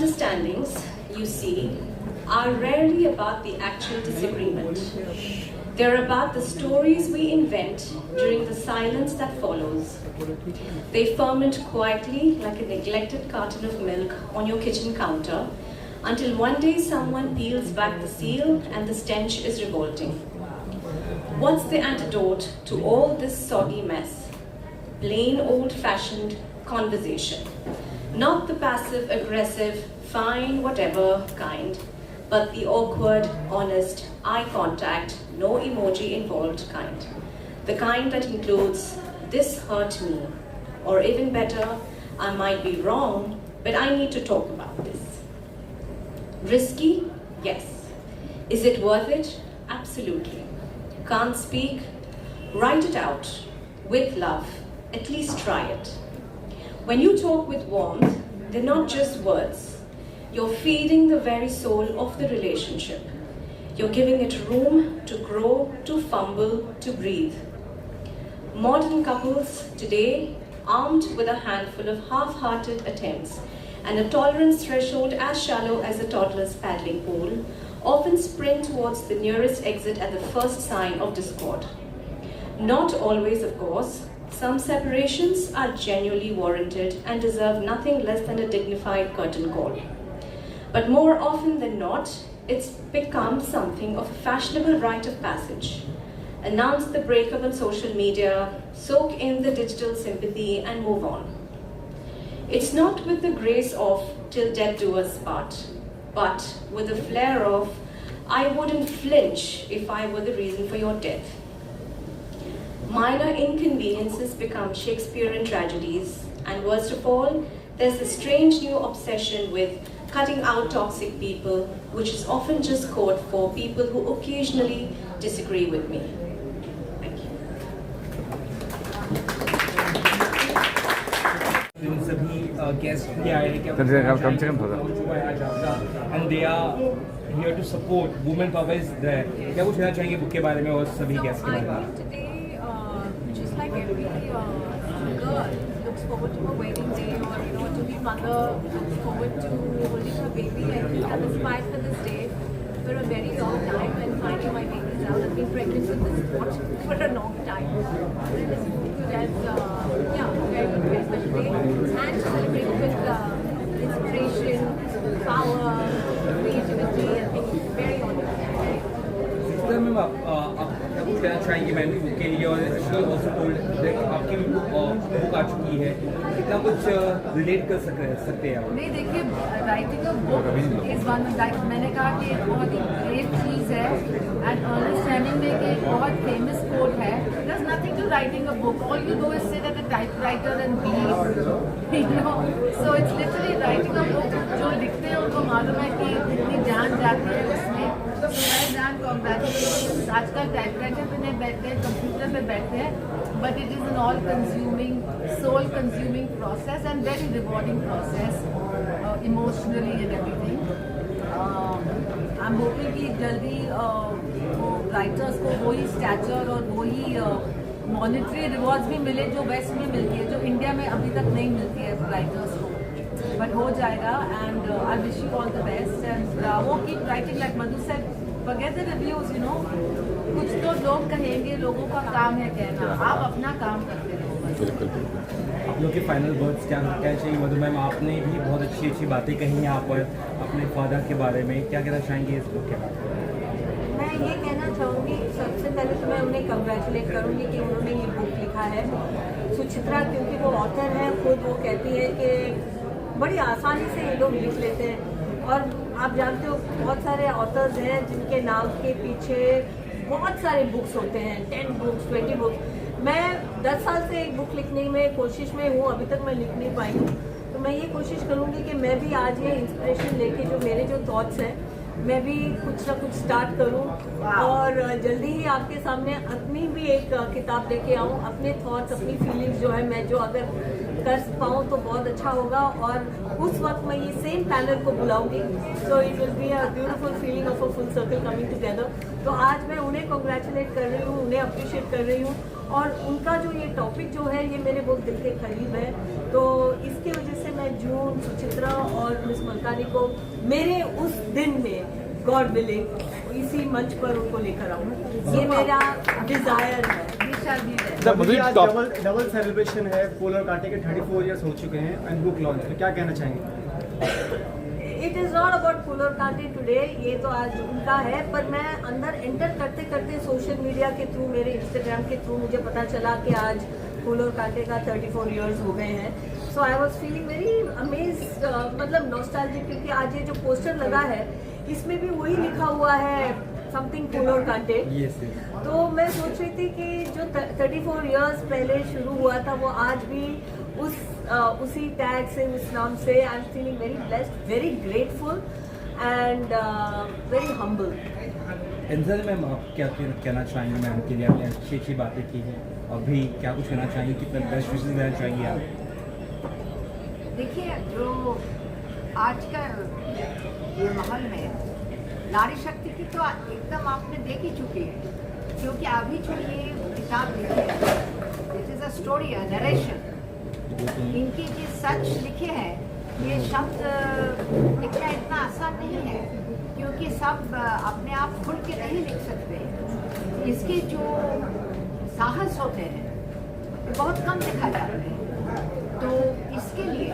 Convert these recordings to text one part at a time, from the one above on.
misunderstandings, you see, are rarely about the actual disagreement. They're about the stories we invent during the silence that follows. They ferment quietly like a neglected carton of milk on your kitchen counter until one day someone peels back the seal and the stench is revolting. What's the antidote to all this soggy mess? Plain old-fashioned conversation. Not the passive-aggressive, fine, whatever kind, but the awkward, honest, eye contact, no emoji involved kind. The kind that includes, this hurt me, or even better, I might be wrong, but I need to talk about this. Risky? Yes. Is it worth it? Absolutely. Can't speak? Write it out, with love, at least try it. When you talk with warmth, they're not just words. You're feeding the very soul of the relationship. You're giving it room to grow, to fumble, to breathe. Modern couples today, armed with a handful of half-hearted attempts and a tolerance threshold as shallow as a toddler's paddling pool, often sprint towards the nearest exit at the first sign of discord. Not always, of course. Some separations are genuinely warranted and deserve nothing less than a dignified curtain call. But more often than not, it's become something of a fashionable rite of passage. Announce the breakup on social media, soak in the digital sympathy, and move on. It's not with the grace of till death do us part, but with a flair of I wouldn't flinch if I were the reason for your death. Minor inconveniences become Shakespearean tragedies, and worst of all, there's a strange new obsession with cutting out toxic people, which is often just code for people who occasionally disagree with me. Thank you. Guests and they are here to support women power is there. क्या कुछ कहना चाहेंगे book के बारे में और सभी guest के बारे में? Today, just like every girl looks forward to her wedding day, or to be mother, looks forward to holding her baby. I think I'm inspired for this day for a very long time, and finding my babies out. I've been pregnant with this sport for a long time. So it is good as very special day, and to celebrate with inspiration, power, creativity. I think it's very honored. Ma'am आप क्या कुछ कहना चाहेंगे मैंने book के लिए और also told आपकी बुक आ चुकी है, कितना कुछ रिलेट कर सकते हैं आप? नहीं, देखिए, writing a book is one, मैंने कहा कि एक बहुत ही ग्रेट चीज़ है, एंड अंडरस्टैंडिंग में कि एक बहुत फेमस कोट है, there is nothing to writing a book, all you do is sit at a typewriter and बी, so it's literally writing a book. जो लिखते हैं उनको मालूम है कि कितनी जान जाती है उसमें. जान कॉन्ग्रेचुलेशन. आजकल टाइपराइटर पे नहीं बैठते हैं, कंप्यूटर पे बैठते हैं, but it is an all consuming, soul consuming process and very rewarding process emotionally and everything. I am hoping कि जल्दी वो राइटर्स को वही स्टैचर और वही मॉनेटरी रिवॉर्ड्स भी मिले जो वेस्ट में मिलती है, जो इंडिया में अभी तक नहीं मिलती है राइटर्स को, बट हो जाएगा. And I wish you all the best, and वो keep writing like Madhu said, forget the reviews, कुछ तो लोग कहेंगे, लोगों का काम है कहना, आप अपना काम करते रहो. आप लोग के फाइनल वर्ड्स क्या कहना चाहिए मधु मैम? आपने भी बहुत अच्छी अच्छी बातें कही हैं आप पर अपने फादर के बारे में, क्या कहना चाहेंगे इस बुक के बारे में? मैं ये कहना चाहूँगी, सबसे पहले तो मैं उन्हें कंग्रेचुलेट करूँगी कि उन्होंने ये बुक लिखा है. सुचित्रा, क्योंकि वो ऑथर है खुद, वो कहती है कि बड़ी आसानी से ये लोग लिख लेते हैं, और आप जानते हो बहुत सारे ऑथर्स हैं जिनके नाम के पीछे बहुत सारे बुक्स होते हैं, 10 बुक्स, 20 बुक्स. मैं 10 साल से एक बुक लिखने में कोशिश में हूँ, अभी तक मैं लिख नहीं पाई हूँ. तो मैं ये कोशिश करूँगी कि मैं भी आज ये इंस्पिरेशन लेके जो मेरे जो थॉट्स हैं, मैं भी कुछ ना कुछ स्टार्ट करूँ, और जल्दी ही आपके सामने अपनी भी एक किताब लेके आऊँ, अपने थॉट्स, अपनी फीलिंग्स जो है, मैं जो अगर कर पाऊँ तो बहुत अच्छा होगा, और उस वक्त मैं ये सेम पैनल को बुलाऊंगी, so it will be a beautiful feeling of a full circle coming together. तो आज मैं उन्हें कॉन्ग्रेचुलेट कर रही हूँ, उन्हें अप्रिशिएट कर रही हूँ, और उनका जो ये टॉपिक जो है ये मेरे बहुत दिल के करीब है। तो इसकी वजह से मैं जून, सुचित्रा और मिस मल्कानी को मेरे उस दिन में गॉड विलिंग इसी मंच पर उनको लेकर आऊँ, ये मेरा डिजायर है। मुझे आज डबल सेलिब्रेशन है, पोलर कांटे के 34 इयर्स हो चुके हैं एंड बुक लॉन्च में, क्या कहना चाहेंगे? It is not about Fuller कांटे टुडे, ये तो आज उनका है, पर मैं अंदर एंटर करते करते सोशल मीडिया के थ्रू, मेरे इंस्टाग्राम के थ्रू मुझे पता चला कि आज फुलर कांटे का 34 इयर्स हो गए हैं। So I was feeling very amazed, मतलब नॉस्टैल्जिक, क्योंकि आज ये जो पोस्टर लगा है इसमें भी वही लिखा हुआ है, समथिंग फुलर कांटे। तो मैं सोच रही थी कि जो 34 इयर्स पहले शुरू हुआ था वो आज भी उसी टैग से, उस नाम से। I am feeling very blessed, very grateful and very humble. इंसान मैम, आप क्या कहना चाहेंगे मैम के लिए? आपने अच्छी अच्छी बातें की हैं, अभी क्या कुछ कहना चाहेंगे, कितना बेस्ट विशेष देना चाहिए आप? देखिए, जो आज का ये माहौल में नारी शक्ति की तो एकदम आपने देख ही चुकी है, क्योंकि अभी जो ये किताब लिखी है, it is a story, a narration. इनकी जो सच लिखे हैं, ये शब्द लिखना इतना आसान नहीं है, क्योंकि सब अपने आप खुल के नहीं लिख सकते। इसके जो साहस होते हैं ये बहुत कम दिखा जाते हैं। तो इसके लिए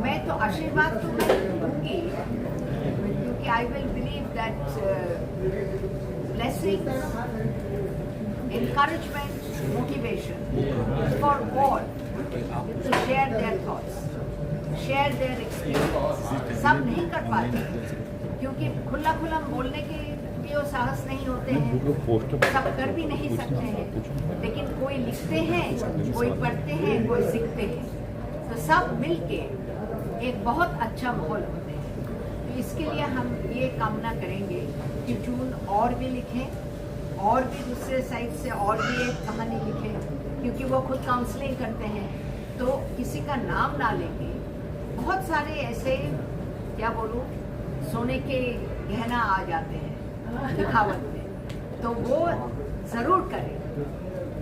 मैं तो आशीर्वाद तो मैं दूंगी, क्योंकि I will believe that blessing, encouragement, motivation for all to share their thoughts, share their experience. सब नहीं कर पाते, क्योंकि खुला खुला बोलने के भी वो साहस नहीं होते हैं, सब कर भी नहीं सकते हैं, लेकिन कोई लिखते हैं, कोई पढ़ते हैं, कोई सीखते हैं, तो सब मिलके एक बहुत अच्छा माहौल होते हैं। तो इसके लिए हम ये कामना करेंगे कि जून और भी लिखें, और भी दूसरे साइड से और भी एक कहानी लिखे, क्योंकि वो खुद काउंसलिंग करते हैं, तो किसी का नाम ना लेके बहुत सारे ऐसे, क्या बोलूँ, सोने के गहना आ जाते हैं दिखावट में, तो वो ज़रूर करें,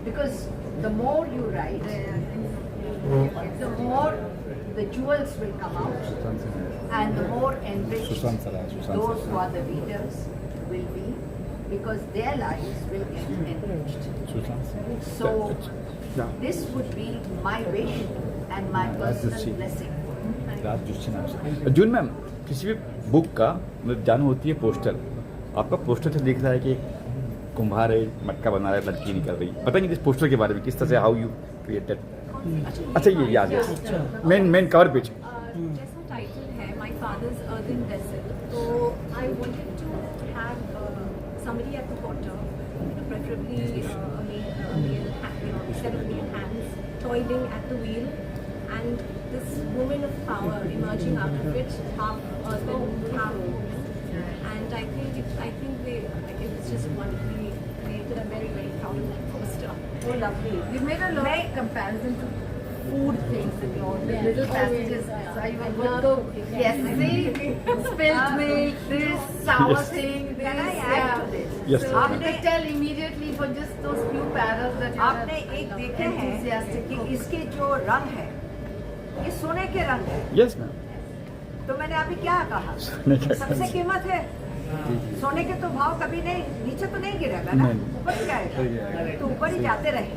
because the more you right, the more the jewels will come out, and the more enriched those who are the readers will be, because their lives will get enriched. So this would be my wish and my personal blessing. June ma'am, किसी भी book का मतलब जान होती है poster, आपका poster से दिख रहा है कि कुम्हार है, मटका बना रहा है, लड़की निकल रही, बताएंगे इस पोस्टर के बारे में, किस तरह से, हाउ यू क्रिएटेड? अच्छा, ये याद है, मेन कवर पेज जैसा टाइटल है, माय फादर्स अर्दन वेसल, तो I wanted to have somebody at the bottom, preferably a male set of male hands toiling at the wheel, and this woman of power emerging out of it, half earthen, half woman. And I think it was just wonderfully created. I'm very, very proud of that poster. Oh, lovely. You made a lot of comparison to food things in your little passages. So you were good to, yes, see, spilled milk, this sour thing, this. Can I add to this? Yes. So you could tell immediately for just those few paras that you आपने एक देखे हैं enthusiastic कि for. इसके जो रंग है, ये सोने के रंग है। यस मैम, तो मैंने अभी क्या कहा, सबसे कीमत है सोने के, तो भाव कभी नहीं नीचे तो नहीं गिरेगा ना, ऊपर ही जाएगा, तो ऊपर ही जाते रहे।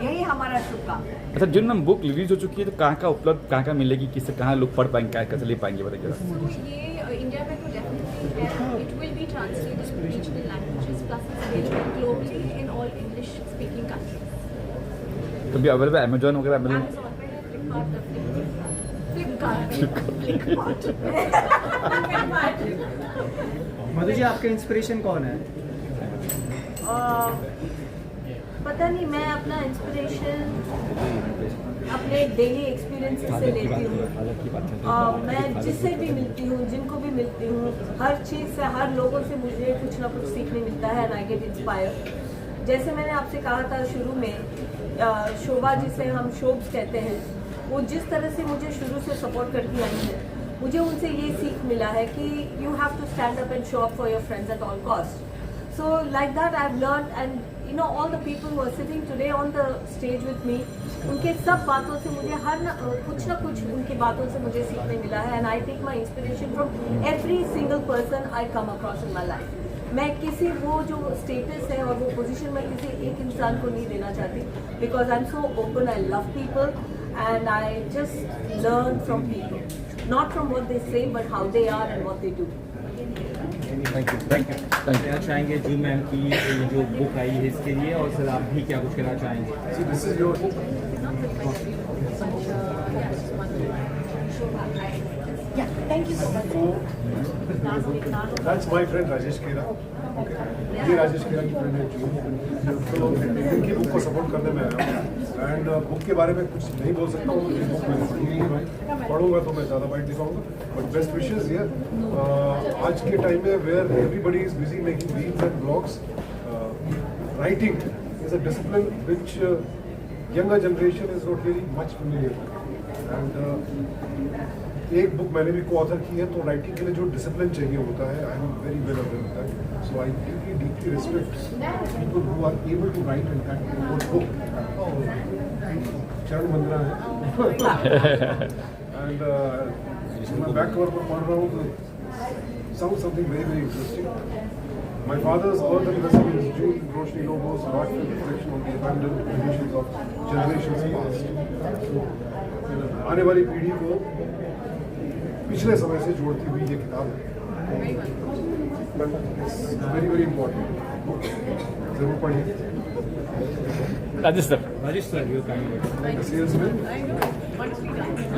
यही हमारा शुभकामना है। अच्छा जून मैम, बुक रिलीज हो चुकी है, तो कहाँ उपलब्ध, कहाँ मिलेगी, किससे कहाँ लोग पढ़ पाएंगे, कैसे ले पाएंगे, बताइए जरा। So ये इंडिया में तो डेफिनेटली है, it will be translated in regional languages, plus it's available globally in all English speaking countries. तो भी अवेलेबल अमेजोन वगैरह मिले? Amazon पे है, Flipkart मधु जी, आपके इंस्पिरेशन कौन है? पता नहीं, मैं अपना इंस्पिरेशन अपने डेली एक्सपीरियंसेस से लेती हूँ। मैं जिससे भी मिलती हूँ, जिनको भी मिलती हूँ, हर चीज़ से, हर लोगों से मुझे कुछ ना कुछ सीखने मिलता है, एंड आई गेट इंस्पायर। जैसे मैंने आपसे कहा था शुरू में, शोभा जिसे हम शोब्स कहते हैं, वो जिस तरह से मुझे शुरू से सपोर्ट करती आई है, मुझे उनसे ये सीख मिला है कि you have to stand up and show up for your friends at all cost. So like that I've learned, and you know all the people who are sitting today on the stage with me, उनके सब बातों से मुझे कुछ ना कुछ उनकी बातों से मुझे सीखने मिला है. And I take my inspiration from every single person I come across in my life. मैं किसी वो जो स्टेटस है और वो पोजीशन मैं किसी एक इंसान को नहीं देना चाहती, because I am so open, I love people and I just learn from people, not from what they say but how they are and what they do. Thank you. कहना चाहेंगे जून मैम की ये जो बुक आई है इसके लिए, और sir आप भी क्या कुछ कहना चाहेंगे? So this is your book. Yeah, thank you so much. That's my friend Rajesh Khera. Okay. ये राजेश खेरा की फ्रेंड है जून. तो इनकी बुक को सपोर्ट करने में आया हूँ. एंड बुक के बारे में कुछ नहीं बोल सकता हूँ, बुक मैंने पढ़ी नहीं है भाई. पढ़ूंगा तो मैं ज़्यादा बाइट दिखाऊंगा. But best wishes here. आज के टाइम में where everybody is busy making reels and blogs, writing is a discipline which younger generation is not really much familiar with. And एक बुक मैंने भी को-ऑथर की है, तो राइटिंग के लिए जो डिसिप्लिन चाहिए होता है, I am very well aware with that. So I deeply respect people who are able to write in that book. चरण वंदना है. एंड मैं बैक कवर पर पढ़ रहा हूँ तो something very very interesting. My father's early recipe is June Roshni Lobo's heartfelt reflection on the abandoned traditions of generations past. आने वाली पीढ़ी को पिछले समय से जोड़ती हुई ये किताब है. Very very important. जरूर पढ़िए. Rajesh sir, your time. सेल्स में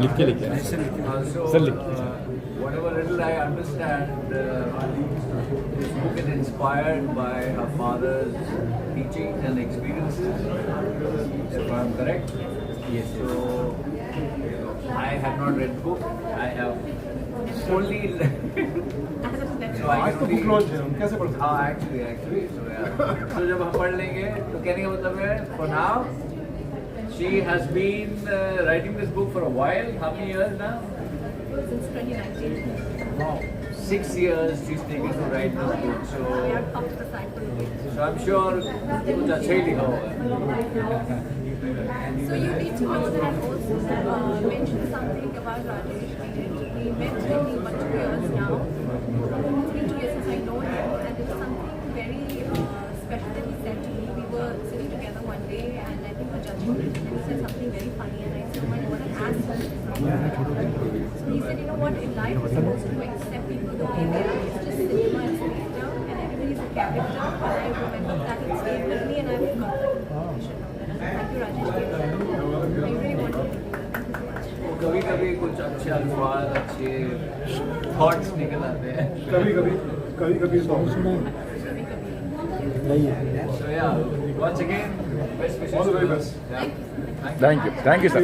लिख के सर लिख के. Whatever little I understand, this book is inspired by her father's teachings and experiences, if I'm correct. Yes. So, I have not read the book. I have only. So I आज तो book launch है, हम कैसे पढ़ सकते हैं? actually. So, yeah. So जब हम पढ़ लेंगे तो कहने का मतलब है, for now, she has been writing this book for a while. How many years now? Since 2019. Wow. 6 years she's taken to write this book. So I'm sure कुछ अच्छा ही लिखा होगा. So you need to know that I've also mentioned something about Rajesh. We met maybe 1 2 years now. It's been 2 years since I know him, and it's something very special that he said to me. We were sitting together one day, and I think we were judging him, and he said something very funny, and I said, "Oh my God, I asked him." So he said, "You know what? In life, we're supposed to accept people the way they are. It's just cinema and theatre, and everybody's a character." And I remember that it stayed with me, and I've got that. You should know that. Thank you, Rajesh. I really want to. कभी कभी कुछ अच्छे अल्फाज, अच्छे thoughts निकल आते हैं. कभी कभी तो So yeah, once again, best wishes. All the very to you. best. Yeah. Thank you sir.